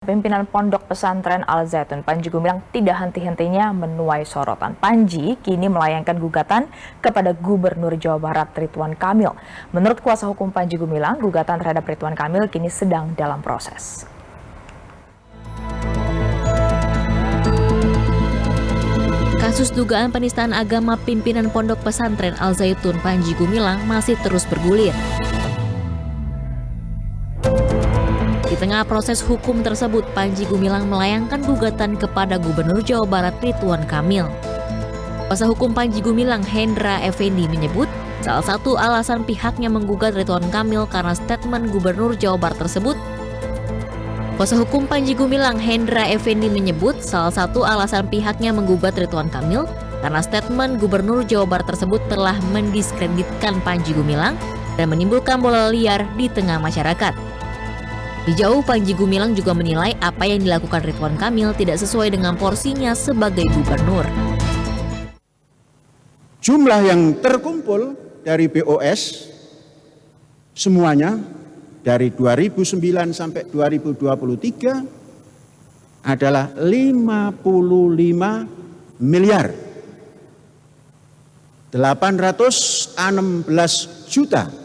Pimpinan Pondok Pesantren Al Zaitun Panji Gumilang tidak henti-hentinya menuai sorotan. Panji kini melayangkan gugatan kepada Gubernur Jawa Barat Ridwan Kamil. Menurut kuasa hukum Panji Gumilang, gugatan terhadap Ridwan Kamil kini sedang dalam proses. Kasus dugaan penistaan agama pimpinan Pondok Pesantren Al Zaitun Panji Gumilang masih terus bergulir. Di tengah proses hukum tersebut, Panji Gumilang melayangkan gugatan kepada Gubernur Jawa Barat Ridwan Kamil. Kuasa hukum Panji Gumilang, Hendra Effendi, menyebut salah satu alasan pihaknya menggugat Ridwan Kamil karena statement Gubernur Jawa Barat tersebut. Kuasa hukum Panji Gumilang, Hendra Effendi, menyebut salah satu alasan pihaknya menggugat Ridwan Kamil karena statement Gubernur Jawa Barat tersebut telah mendiskreditkan Panji Gumilang dan menimbulkan bola liar di tengah masyarakat. Di jauh, Panji Gumilang juga menilai apa yang dilakukan Ridwan Kamil tidak sesuai dengan porsinya sebagai gubernur. Jumlah yang terkumpul dari BOS semuanya dari 2009 sampai 2023 adalah 55 miliar 816 juta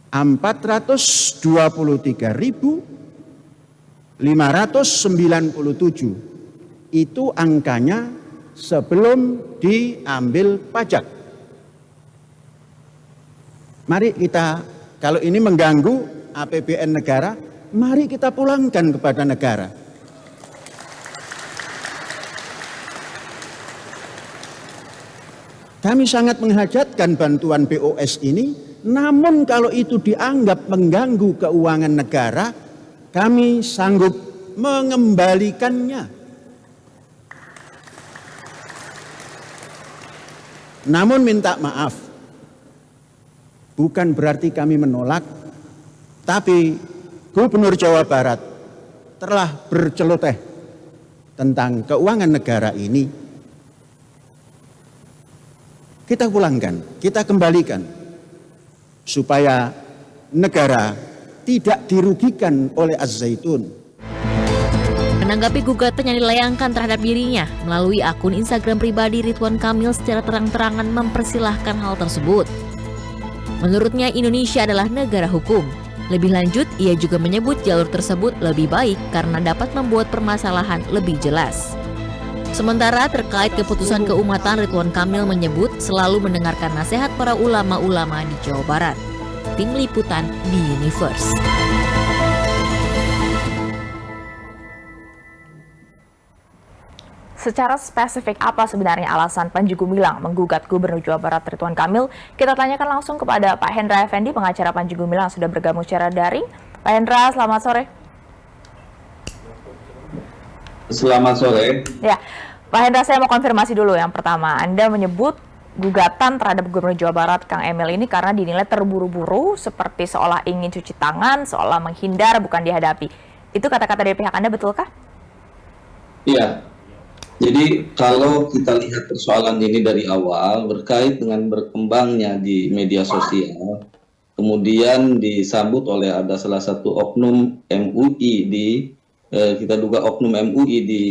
423.597. Itu angkanya sebelum diambil pajak. Mari kita, kalau ini mengganggu APBN negara, mari kita pulangkan kepada negara. Kami sangat menghajatkan bantuan BOS ini. Namun kalau itu dianggap mengganggu keuangan negara, kami sanggup mengembalikannya. Namun minta maaf, bukan berarti kami menolak, tapi Gubernur Jawa Barat telah berceloteh tentang keuangan negara ini. Kita pulangkan, kita kembalikan, supaya negara tidak dirugikan oleh Az-Zaitun. Menanggapi gugatan yang dilayangkan terhadap dirinya, melalui akun Instagram pribadi, Ridwan Kamil secara terang-terangan mempersilahkan hal tersebut. Menurutnya, Indonesia adalah negara hukum. Lebih lanjut, ia juga menyebut jalur tersebut lebih baik karena dapat membuat permasalahan lebih jelas. Sementara terkait keputusan keumatan, Ridwan Kamil menyebut selalu mendengarkan nasihat para ulama-ulama di Jawa Barat. Tim Liputan di Universe. Secara spesifik apa sebenarnya alasan Panji Gumilang menggugat Gubernur Jawa Barat Ridwan Kamil? Kita tanyakan langsung kepada Pak Hendra Effendi, pengacara Panji Gumilang, sudah bergabung secara daring. Pak Hendra, selamat sore. Selamat sore. Ya, Pak Hendra, saya mau konfirmasi dulu. Yang pertama, Anda menyebut gugatan terhadap Gubernur Jawa Barat Kang Emil ini karena dinilai terburu-buru, seperti seolah ingin cuci tangan, seolah menghindar, bukan dihadapi. Itu kata-kata dari pihak Anda, betulkah? Iya. Jadi kalau kita lihat persoalan ini dari awal berkait dengan berkembangnya di media sosial, kemudian disambut oleh ada salah satu oknum MUI kita duga oknum MUI di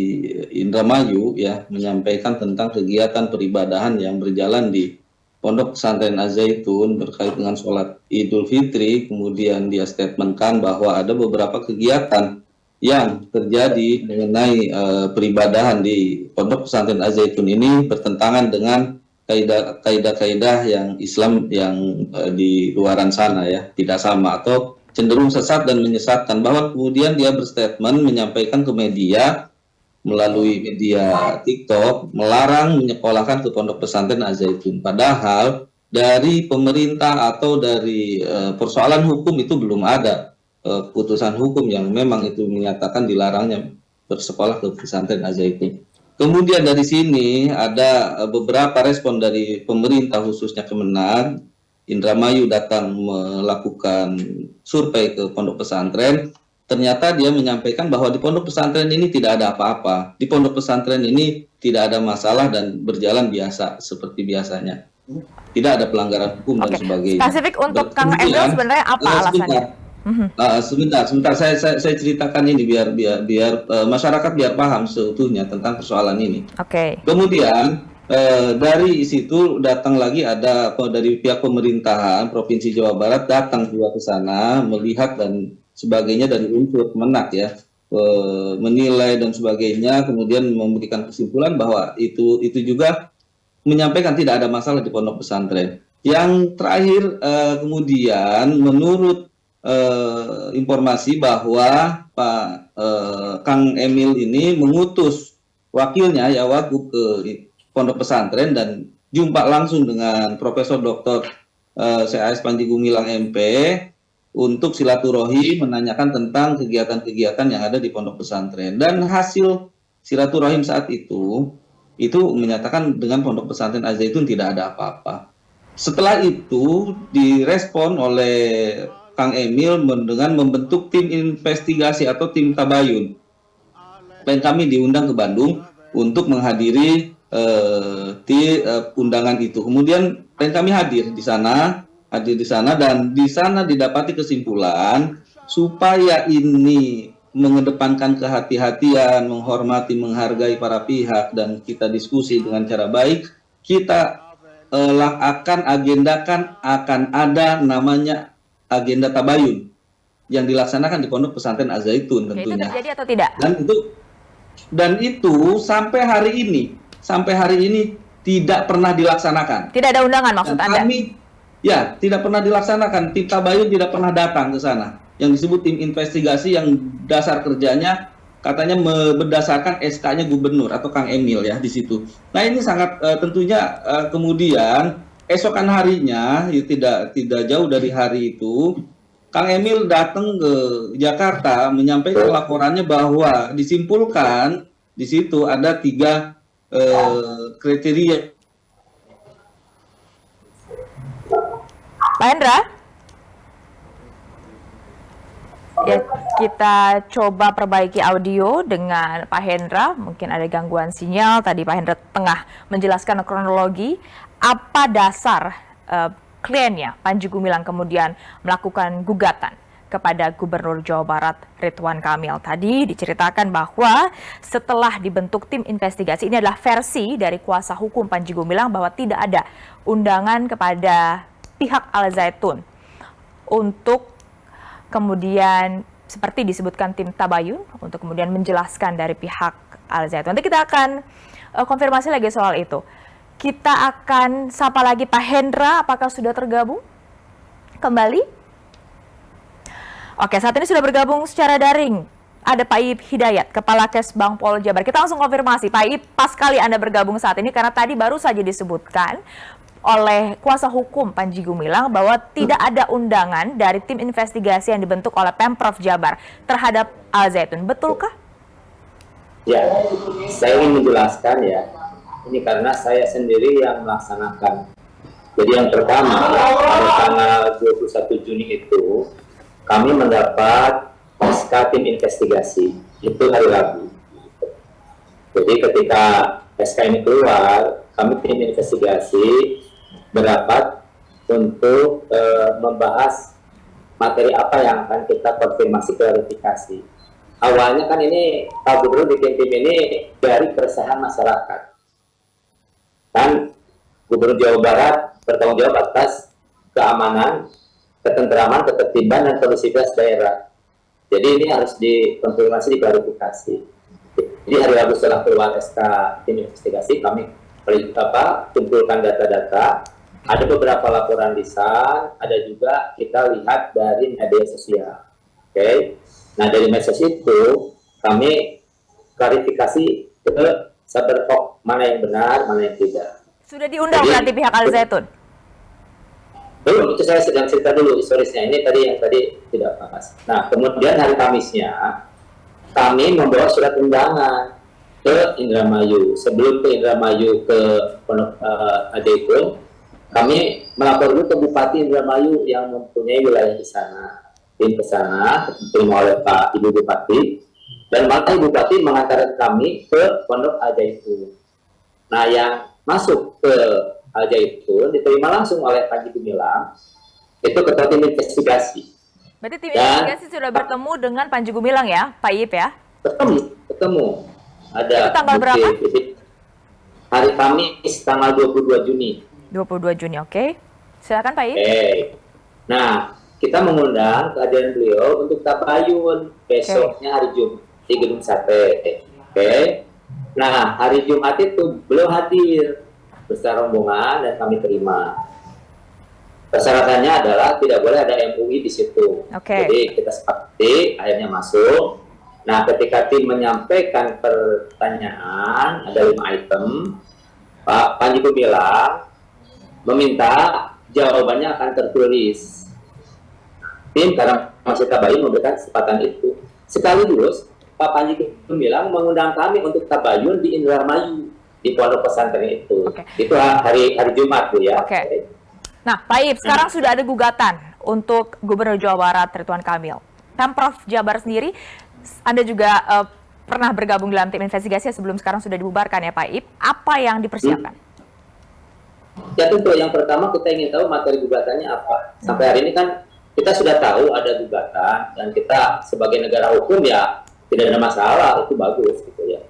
Indramayu ya, menyampaikan tentang kegiatan peribadahan yang berjalan di Pondok Pesantren Al Zaitun berkait dengan sholat Idul Fitri. Kemudian dia statementkan bahwa ada beberapa kegiatan yang terjadi mengenai peribadahan di Pondok Pesantren Al Zaitun ini bertentangan dengan kaidah-kaidah yang Islam yang di luaran sana ya, tidak sama atau cenderung sesat dan menyesatkan, bahwa kemudian dia berstatement menyampaikan ke media melalui media TikTok melarang menyekolahkan ke Pondok Pesantren Al Zaitun. Padahal dari pemerintah atau dari persoalan hukum itu belum ada putusan hukum yang memang itu menyatakan dilarangnya bersekolah ke pesantren Al Zaitun. Kemudian dari sini ada beberapa respon dari pemerintah, khususnya Kemenag. Indramayu datang melakukan survei ke pondok pesantren, ternyata dia menyampaikan bahwa di pondok pesantren ini tidak ada apa-apa. Di pondok pesantren ini tidak ada masalah dan berjalan biasa seperti biasanya. Tidak ada pelanggaran hukum dan sebagainya. Spesifik untuk Kang Emil sebenarnya apa alasannya? Sebentar saya ceritakan ini biar masyarakat biar paham seutuhnya tentang persoalan ini. Oke. Kemudian dari situ datang lagi ada dari pihak pemerintahan Provinsi Jawa Barat datang juga ke sana melihat dan sebagainya dari unsur Kemenak ya, menilai dan sebagainya, kemudian memberikan kesimpulan bahwa itu juga menyampaikan tidak ada masalah di pondok pesantren. Yang terakhir kemudian menurut informasi bahwa Pak Kang Emil ini mengutus wakilnya ya Wagub ke pondok pesantren dan jumpa langsung dengan Profesor Dr. CAS Panji Gumilang MP untuk silaturahim menanyakan tentang kegiatan-kegiatan yang ada di pondok pesantren, dan hasil silaturahim saat itu menyatakan dengan pondok pesantren Al-Zaitun tidak ada apa-apa. Setelah itu direspon oleh Kang Emil dengan membentuk tim investigasi atau tim tabayun, dan kami diundang ke Bandung untuk menghadiri undangan itu. Kemudian dan kami hadir di sana dan di sana didapati kesimpulan supaya ini mengedepankan kehati-hatian, menghormati, menghargai para pihak dan kita diskusi dengan cara baik, kita akan ada namanya agenda tabayun yang dilaksanakan di Pondok Pesantren Al-Zaitun tentunya. Itu terjadi atau tidak? Dan itu sampai hari ini tidak pernah dilaksanakan. Tidak ada undangan maksud Anda? Tidak pernah dilaksanakan. Tim tabayun tidak pernah datang ke sana. Yang disebut tim investigasi yang dasar kerjanya katanya berdasarkan SK-nya gubernur atau Kang Emil ya di situ. Nah ini sangat tentunya kemudian esokan harinya tidak jauh dari hari itu Kang Emil datang ke Jakarta menyampaikan laporannya bahwa disimpulkan di situ ada 3 kriteria. Pak Hendra? Ya, kita coba perbaiki audio dengan Pak Hendra. Mungkin ada gangguan sinyal. Tadi Pak Hendra tengah menjelaskan kronologi apa dasar kliennya Panji Gumilang kemudian melakukan gugatan kepada Gubernur Jawa Barat Ridwan Kamil. Tadi diceritakan bahwa setelah dibentuk tim investigasi, ini adalah versi dari kuasa hukum Panji Gumilang bahwa tidak ada undangan kepada pihak Al-Zaitun untuk kemudian seperti disebutkan tim tabayun untuk kemudian menjelaskan dari pihak Al-Zaitun. Nanti kita akan konfirmasi lagi soal itu. Kita akan sapa lagi Pak Hendra, apakah sudah tergabung kembali? Oke, saat ini sudah bergabung secara daring. Ada Pak Iip Hidayat, Kepala Kesbang Pol Jabar. Kita langsung konfirmasi, Pak Iip, pas sekali Anda bergabung saat ini karena tadi baru saja disebutkan oleh kuasa hukum Panji Gumilang bahwa tidak ada undangan dari tim investigasi yang dibentuk oleh Pemprov Jabar terhadap Al-Zaitun. Betulkah? Ya, saya ingin menjelaskan ya. Ini karena saya sendiri yang melaksanakan. Jadi yang pertama, pada tanggal 21 Juni itu kami mendapat SK tim investigasi, itu hari Rabu. Jadi ketika SK ini keluar, kami tim investigasi berapat untuk membahas materi apa yang akan kita konfirmasi klarifikasi. Awalnya kan ini Pak Gubernur bikin tim ini dari keresahan masyarakat. Kan Gubernur Jawa Barat bertanggung jawab atas keamanan, ketentraman, ketertiban, dan kondusivitas daerah. Jadi ini harus dikonfirmasi, diklarifikasi. Jadi hari Rabu setelah keluar SK tim investigasi, kami kumpulkan data-data. Ada beberapa laporan lisan, ada juga kita lihat dari media sosial. Oke. Nah dari medsos itu kami klarifikasi ke Saberkok mana yang benar, mana yang tidak. Sudah diundang berarti pihak Al-Zaitun? Belum, itu saya sedang cerita dulu historisnya. Ini tadi yang tidak pas. Nah, kemudian hari Kamisnya kami membawa surat undangan ke Indramayu. Sebelum ke Indramayu ke Pondok Al-Zaitun, kami melapor dulu ke Bupati Indramayu yang mempunyai wilayah di sana. Tim ke sana, diterima oleh Pak Ibu Bupati, dan maka Ibu Bupati mengantarkan kami ke Pondok Al-Zaitun. Nah, yang masuk ke Al-Zaitun diterima langsung oleh Panji Gumilang, itu ketua tim investigasi. Berarti tim Dan- investigasi sudah bertemu dengan Panji Gumilang ya, Pak Ip ya? Ketemu. Ada Itu tanggal bukti berapa? fisik. Hari Kamis tanggal 22 Juni. 22 Juni, oke. Silakan Pak Ip. Nah, kita mengundang kehadiran beliau untuk tabayun besoknya hari Jumat di Gedung Sate. Oke. Nah, hari Jumat itu beliau hadir beserta rombongan dan kami terima. Persyaratannya adalah tidak boleh ada MUI di situ. Oke. Jadi kita sepakati, akhirnya masuk. Nah, ketika tim menyampaikan pertanyaan, ada 5 item, Pak Panji Gumilang meminta jawabannya akan tertulis. Tim karena masih tabayun memberikan kesempatan itu. Sekaligus, Pak Panji Gumilang mengundang kami untuk tabayun di Indramayu, di pondok pesantren itu. Oke. Itu hari Jumat, Bu ya. Oke. Nah, Pak Ip, sekarang sudah ada gugatan untuk Gubernur Jawa Barat Ridwan Kamil. Pemprov Jabar sendiri, Anda juga pernah bergabung dalam tim investigasi sebelum sekarang sudah dibubarkan ya Pak Ip. Apa yang dipersiapkan? Ya tentu, yang pertama kita ingin tahu materi gugatannya apa. Sampai hari ini kan kita sudah tahu ada gugatan, dan kita sebagai negara hukum ya tidak ada masalah, itu bagus gitu ya.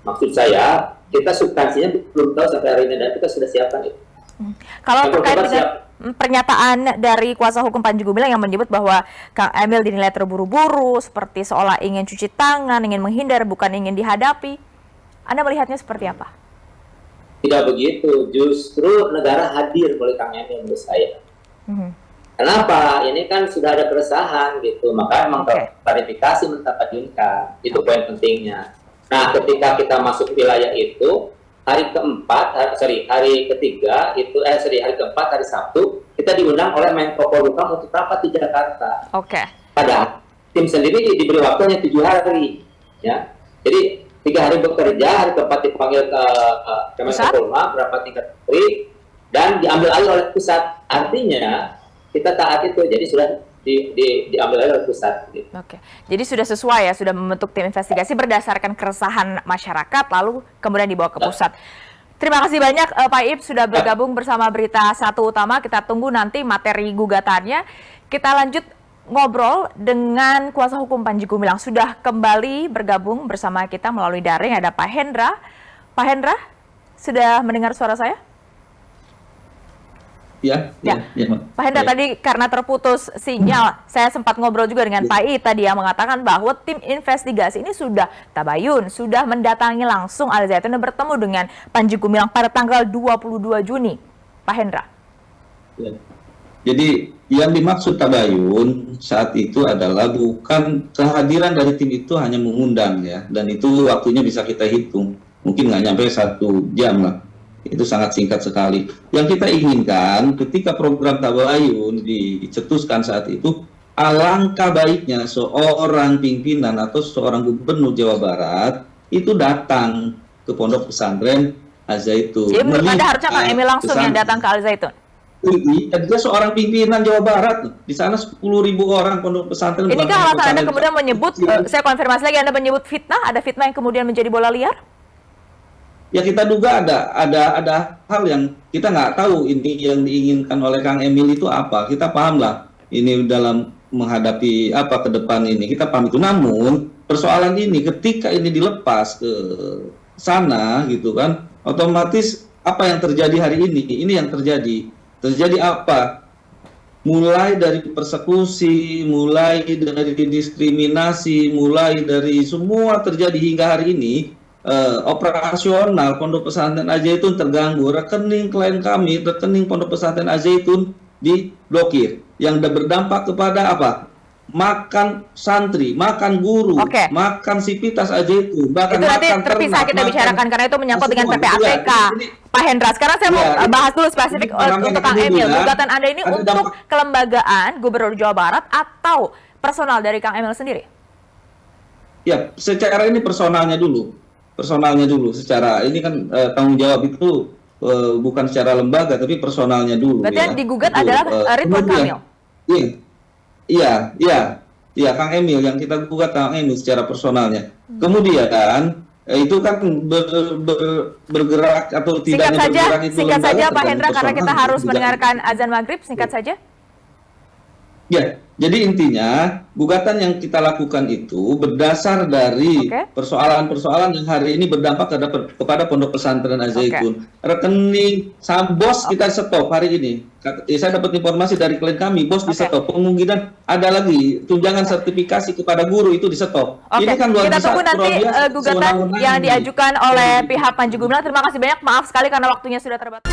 Maksud saya, kita substansinya belum tahu sampai hari ini, dan kita sudah siapkan itu. Kalau Yang terkait pertama dengan pernyataan dari kuasa hukum Panji Gumilang yang menyebut bahwa Kang Emil dinilai terburu-buru, seperti seolah ingin cuci tangan, ingin menghindar, bukan ingin dihadapi. Anda melihatnya seperti apa? Tidak begitu, justru negara hadir oleh Kang Emil menurut saya. Kenapa? Ini kan sudah ada keresahan gitu, maka memang klarifikasi mentadayunkan, itu poin pentingnya. Nah, ketika kita masuk wilayah itu, hari keempat, hari keempat, hari Sabtu, kita diundang oleh Menko Polhukam untuk rapat di Jakarta. Oke. Padahal tim sendiri diberi waktu hanya 7 hari, ya. Jadi 3 hari bekerja, hari keempat dipanggil ke Menko Polhukam, rapat tingkat menteri, dan diambil alih oleh pusat. Artinya kita taat itu, jadi sudah diambil alih oleh pusat. Gitu. Oke, jadi sudah sesuai ya, sudah membentuk tim investigasi berdasarkan keresahan masyarakat, lalu kemudian dibawa ke pusat. Terima kasih banyak Pak Ip sudah bergabung bersama Berita Satu Utama. Kita tunggu nanti materi gugatannya. Kita lanjut ngobrol dengan kuasa hukum Panji Gumilang. Sudah kembali bergabung bersama kita melalui daring, ada Pak Hendra. Pak Hendra, sudah mendengar suara saya? Ya. Pak Hendra, tadi karena terputus sinyal, saya sempat ngobrol juga dengan Pak I tadi yang mengatakan bahwa tim investigasi ini sudah tabayun, sudah mendatangi langsung Al Zaitun dan bertemu dengan Panji Gumilang pada tanggal 22 Juni. Pak Hendra. Ya. Jadi yang dimaksud tabayun saat itu adalah bukan kehadiran dari tim itu hanya mengundang ya, dan itu waktunya bisa kita hitung, mungkin nggak nyampe 1 jam lah. Itu sangat singkat sekali. Yang kita inginkan ketika program tabayun dicetuskan saat itu, alangkah baiknya seorang pimpinan atau seorang gubernur Jawa Barat itu datang ke pondok pesantren Al Zaitun. Jadi menurut Anda harusnya Kang Emil langsung yang datang ke Al Zaitun? Dia seorang pimpinan Jawa Barat. Di sana 10.000 orang pondok pesantren. Ini kan alasan Anda kemudian menyebut, saya konfirmasi lagi, Anda menyebut fitnah, ada fitnah yang kemudian menjadi bola liar? Ya kita duga ada hal yang kita nggak tahu ini yang diinginkan oleh Kang Emil itu apa. Kita paham lah ini dalam menghadapi apa ke depan ini, kita paham itu. Namun persoalan ini ketika ini dilepas ke sana gitu kan, otomatis apa yang terjadi hari ini yang terjadi apa? Mulai dari persekusi, mulai dari diskriminasi, mulai dari semua terjadi hingga hari ini. Operasional Pondok Pesantren Al Zaitun terganggu, rekening klien kami, rekening Pondok Pesantren Al Zaitun diblokir, yang berdampak kepada apa? Makan santri, makan guru, makan sivitas Al Zaitun, bahkan itu nanti terpisah kita bicarakan karena itu menyangkut dengan PPATK. Pak Hendra, sekarang saya mau bahas dulu spesifik untuk Kang Emil. Gugatan Anda ini untuk kelembagaan Gubernur Jawa Barat atau personal dari Kang Emil sendiri? Ya, secara ini personalnya dulu secara ini kan tanggung jawab itu bukan secara lembaga tapi personalnya dulu. Berarti ya. yang digugat adalah Ridwan Kamil. Iya Kang Emil, yang kita gugat Kang Emil secara personalnya. Kemudian itu kan bergerak atau tidaknya bergerak itu singkat saja Pak Hendra karena kita harus mendengarkan azan maghrib, singkat saja. Ya, jadi intinya gugatan yang kita lakukan itu berdasar dari persoalan-persoalan yang hari ini berdampak kepada Pondok Pesantren Al-Zaitun. Rekening bos kita stop hari ini. Saya dapat informasi dari klien kami, bos di stop. Kemungkinan ada lagi tunjangan sertifikasi kepada guru itu di stop. Ini kan luar kita biasa. tunggu nanti gugatan yang diajukan oleh pihak Panji Gumilang. Terima kasih banyak, maaf sekali karena waktunya sudah terbatas.